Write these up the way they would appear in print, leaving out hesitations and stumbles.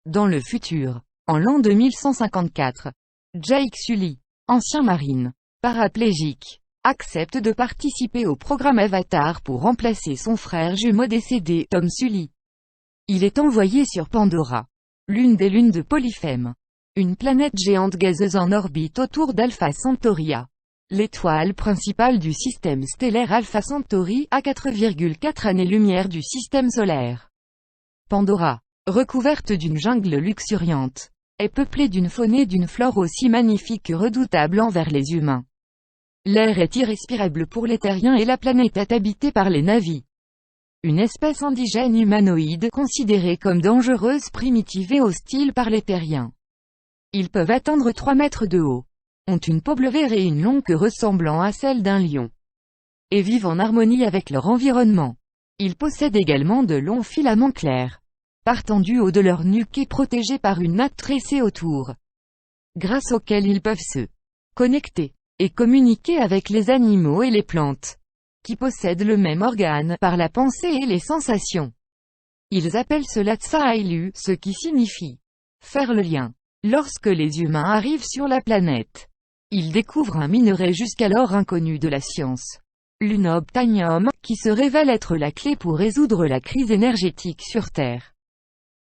Dans le futur, en l'an 2154, Jake Sully, ancien marine, paraplégique, accepte de participer au programme Avatar pour remplacer son frère jumeau décédé, Tom Sully. Il est envoyé sur Pandora, l'une des lunes de Polyphème, une planète géante gazeuse en orbite autour d'Alpha Centauria, l'étoile principale du système stellaire Alpha Centauri, à 4,4 années-lumière du système solaire. Pandora, recouverte d'une jungle luxuriante, est peuplée d'une faune et d'une flore aussi magnifiques que redoutables envers les humains. L'air est irrespirable pour les terriens et la planète est habitée par les Na'vi. Une espèce indigène humanoïde considérée comme dangereuse, primitive et hostile par les terriens. Ils peuvent atteindre 3 mètres de haut, ont une peau bleu vert et une longue queue ressemblant à celle d'un lion, et vivent en harmonie avec leur environnement. Ils possèdent également de longs filaments clairs, partant du haut de leur nuque et protégés par une natte tressée autour, grâce auquel ils peuvent se connecter et communiquer avec les animaux et les plantes, qui possèdent le même organe, par la pensée et les sensations. Ils appellent cela Tsailu, ce qui signifie faire le lien. Lorsque les humains arrivent sur la planète, ils découvrent un minerai jusqu'alors inconnu de la science, l'unobtainium, qui se révèle être la clé pour résoudre la crise énergétique sur Terre.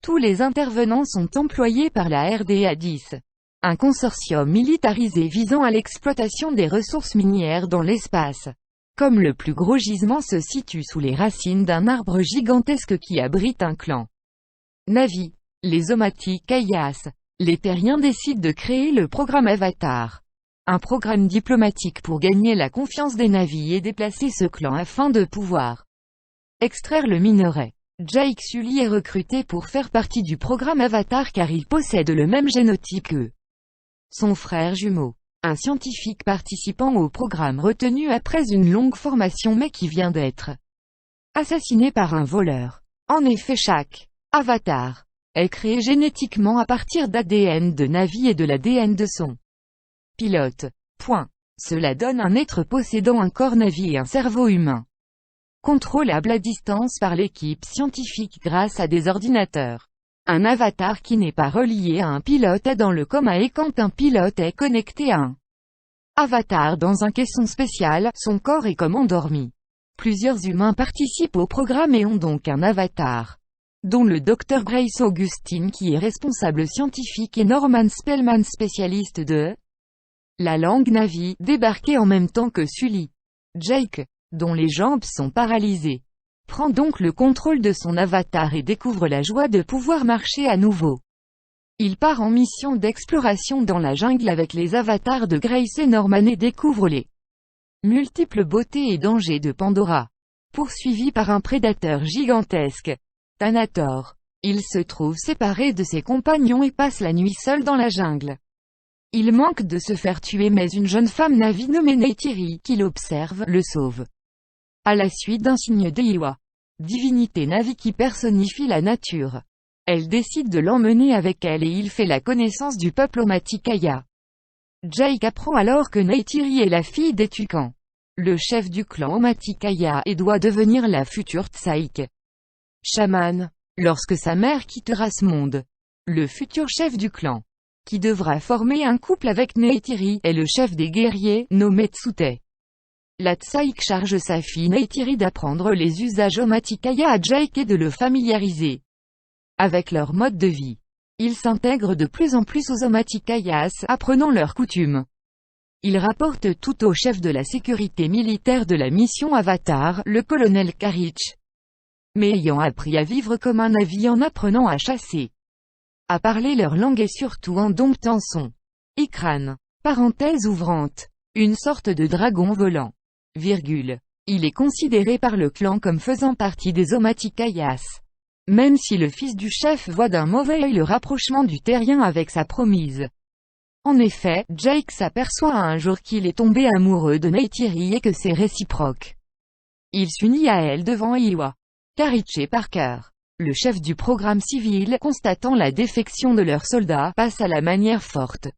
Tous les intervenants sont employés par la RDA-10, un consortium militarisé visant à l'exploitation des ressources minières dans l'espace. Comme le plus gros gisement se situe sous les racines d'un arbre gigantesque qui abrite un clan Na'vi, les Omaticayas, les terriens décident de créer le programme Avatar, un programme diplomatique pour gagner la confiance des Na'vi et déplacer ce clan afin de pouvoir extraire le minerai. Jake Sully est recruté pour faire partie du programme Avatar car il possède le même génotype que son frère jumeau, un scientifique participant au programme retenu après une longue formation mais qui vient d'être assassiné par un voleur. En effet, chaque avatar est créé génétiquement à partir d'ADN de Na'vi et de l'ADN de son pilote. Cela donne un être possédant un corps Na'vi et un cerveau humain, contrôlable à distance par l'équipe scientifique grâce à des ordinateurs. Un avatar qui n'est pas relié à un pilote est dans le coma et quand un pilote est connecté à un avatar dans un caisson spécial, son corps est comme endormi. Plusieurs humains participent au programme et ont donc un avatar, dont le Dr Grace Augustine qui est responsable scientifique et Norman Spellman spécialiste de la langue Na'vi, débarqué en même temps que Sully. Jake, dont les jambes sont paralysées, prend donc le contrôle de son avatar et découvre la joie de pouvoir marcher à nouveau. Il part en mission d'exploration dans la jungle avec les avatars de Grace et Norman et découvre les multiples beautés et dangers de Pandora. Poursuivi par un prédateur gigantesque, Thanator, il se trouve séparé de ses compagnons et passe la nuit seul dans la jungle. Il manque de se faire tuer mais une jeune femme Na'vi nommée Neytiri, qui l'observe, le sauve. À la suite d'un signe d'Iwa, divinité Na'vi qui personnifie la nature, elle décide de l'emmener avec elle et il fait la connaissance du peuple Omaticaya. Jake apprend alors que Neytiri est la fille des Tucans, le chef du clan Omaticaya et doit devenir la future Tsaik Shaman, lorsque sa mère quittera ce monde. Le futur chef du clan, qui devra former un couple avec Neytiri, est le chef des guerriers, nommé Tsute. La Tsaik charge sa fille Neytiri d'apprendre les usages Omaticaya à Jake et de le familiariser avec leur mode de vie. Il s'intègre de plus en plus aux Omaticayas, apprenant leurs coutumes. Il rapporte tout au chef de la sécurité militaire de la mission Avatar, le colonel Karich. Mais ayant appris à vivre comme un Na'vi en apprenant à chasser, à parler leur langue et surtout en domptant son Ikran, parenthèse ouvrante, une sorte de dragon volant, virgule. Il est considéré par le clan comme faisant partie des Omaticayas. Même si le fils du chef voit d'un mauvais œil le rapprochement du terrien avec sa promise. En effet, Jake s'aperçoit un jour qu'il est tombé amoureux de Neytiri et que c'est réciproque. Il s'unit à elle devant Iwa, Karich et Parker. Le chef du programme civil, constatant la défection de leurs soldats, passe à la manière forte.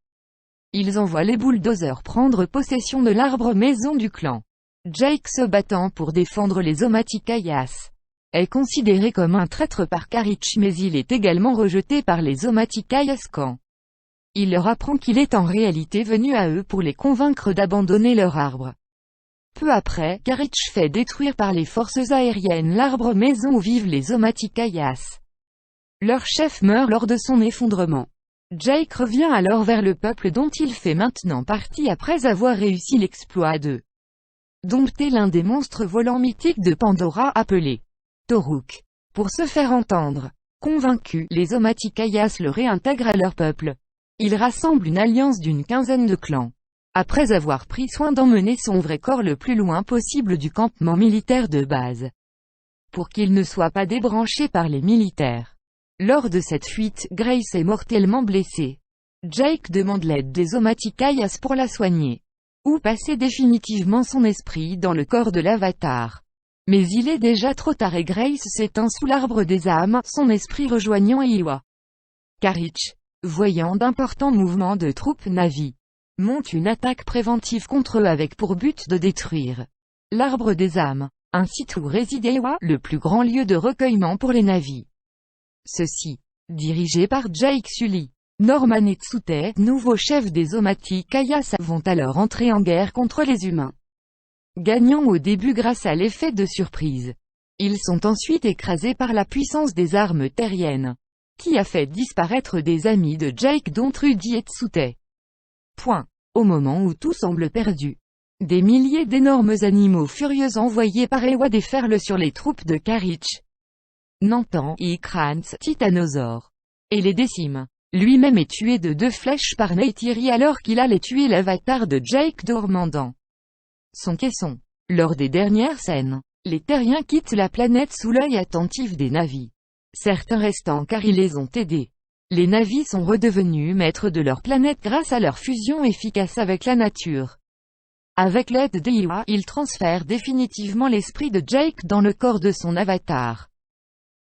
Ils envoient les bulldozers prendre possession de l'arbre maison du clan. Jake se battant pour défendre les Omaticayas. est considéré comme un traître par Quaritch, mais il est également rejeté par les Omaticayas quand il leur apprend qu'il est en réalité venu à eux pour les convaincre d'abandonner leur arbre. Peu après, Quaritch fait détruire par les forces aériennes l'arbre maison où vivent les Omaticayas. Leur chef meurt lors de son effondrement. Jake revient alors vers le peuple dont il fait maintenant partie après avoir réussi l'exploit de dompter l'un des monstres volants mythiques de Pandora appelé Toruk. Pour se faire entendre. Convaincus, les Omaticayas le réintègrent à leur peuple. Ils rassemblent une alliance d'une quinzaine de clans. Après avoir pris soin d'emmener son vrai corps le plus loin possible du campement militaire de base, pour qu'il ne soit pas débranché par les militaires. Lors de cette fuite, Grace est mortellement blessée. Jake demande l'aide des Omaticayas pour la soigner, ou passer définitivement son esprit dans le corps de l'avatar. Mais il est déjà trop tard et Grace s'éteint sous l'arbre des âmes, son esprit rejoignant Iwa. Quaritch, voyant d'importants mouvements de troupes Na'vi, monte une attaque préventive contre eux avec pour but de détruire l'arbre des âmes, un site où résidait Iwa, le plus grand lieu de recueillement pour les Na'vi. Ceux-ci, dirigés par Jake Sully, Norman et Tsutey, nouveaux chefs des Omaticayas, vont alors entrer en guerre contre les humains, gagnant au début grâce à l'effet de surprise. Ils sont ensuite écrasés par la puissance des armes terriennes, qui a fait disparaître des amis de Jake dont Trudy et Tsutey. Au moment où tout semble perdu, des milliers d'énormes animaux furieux envoyés par Ewa déferlent sur les troupes de Quaritch, Nantan et Krantz, titanosaures, et les déciment. Lui-même est tué de 2 flèches par Neytiri alors qu'il allait tuer l'avatar de Jake dormant dans son caisson. Lors des dernières scènes, les terriens quittent la planète sous l'œil attentif des Na'vi, certains restant car ils les ont aidés. Les Na'vi sont redevenus maîtres de leur planète grâce à leur fusion efficace avec la nature. Avec l'aide d'Iwa, ils transfèrent définitivement l'esprit de Jake dans le corps de son avatar.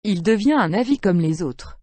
Il devient un Na'vi comme les autres.